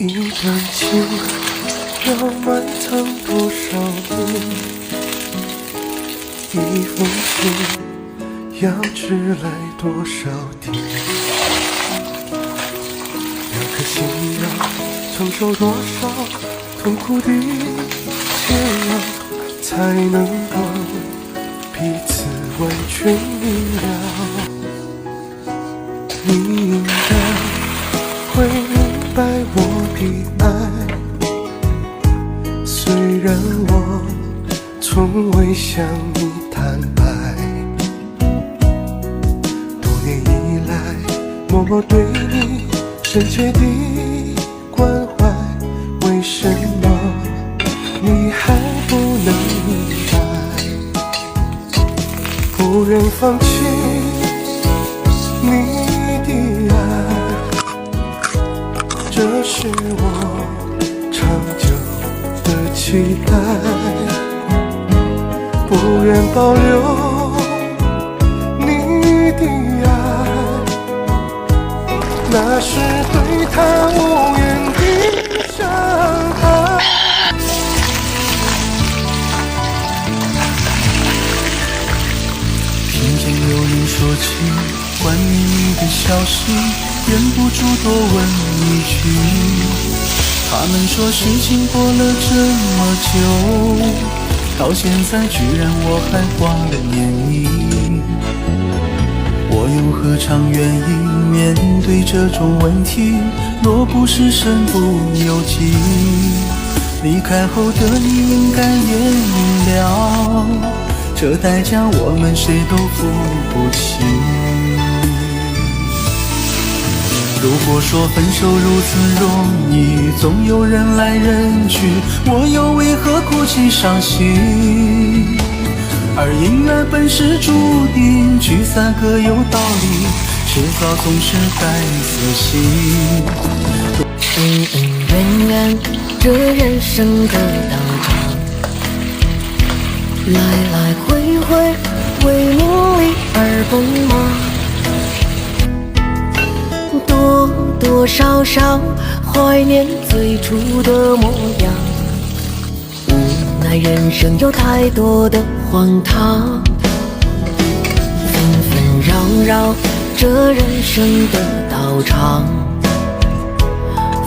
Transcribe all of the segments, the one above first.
一段情要埋藏多少年？一封信要迟来多少天？两颗心要承受多少痛苦的煎熬，才能够彼此完全明了？你应该会明白我的爱，虽然我从未向你坦白。多年以来，默默对你深切的关怀，为什么你还不能明白？不忍放弃你的爱，这是我长久的期待。不愿保留你的爱，那是对他无言的伤害。听见有人说起关于你的消息，忍不住多问一句，他们说事情过了这么久，到现在居然我还挂念你，我又何尝愿意面对这种问题？若不是身不由己，离开后的你应该也明了，这代价我们谁都付不起。如果说分手如此容易，总有人来人去，我又为何哭泣伤心？而姻缘本是注定，聚散各有道理，迟早总是该死心。恩恩怨怨，这人生的道场，来来回回，为名利而奔忙。多多少少怀念最初的模样，无奈人生有太多的荒唐，纷纷扰扰这人生的道场，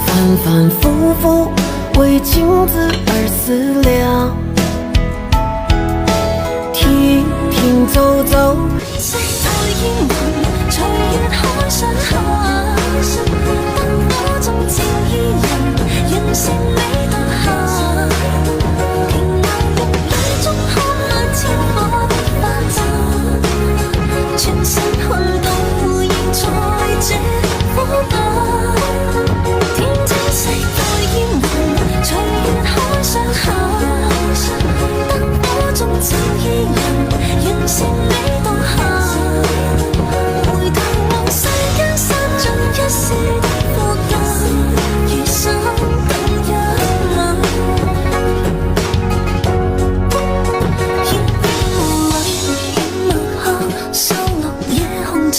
反反复复为情字而思量，停停走走，世代煙雲隨月海上下，燈火中照依人，人成美當下。平淡人海中看那天火的花綻，全身看到現在這火把。天真世代煙雲隨月海上下，燈火中照依人，人成美當下。回頭望世間散盡一時的火焰，餘生等一晚。煙霧裏掩墨客，收落夜紅塵，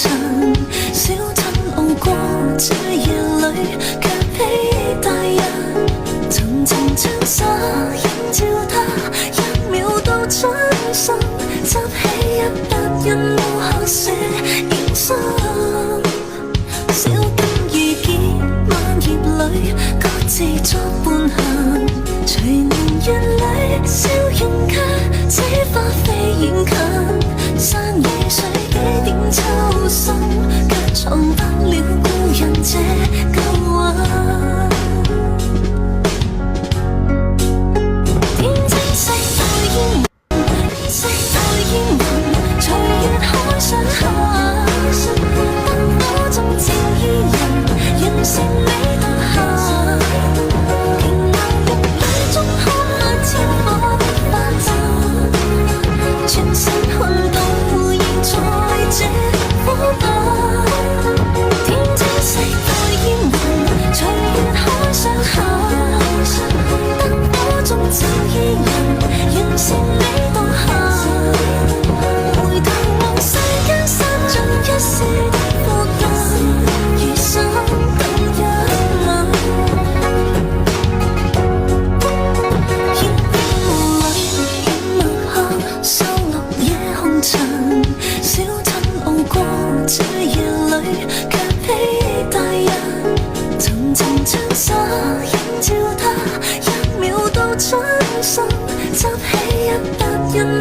小鎮傲過這夜裏，卻披大人。層層瀟灑映照他，一秒到轉身，執起一筆印無限寫影心。小燈遇見晚葉裏，各自作伴行，隨年月裏笑容間，這花飛遠近，山與水幾點秋深，卻藏不了故人這舊魂。天真世代煙雲，世代煙雲隨月海上下，燈火中照依人，人成美當下。這夜裏卻比大人層層trang灑，映照他1秒都轉身，執起一百人。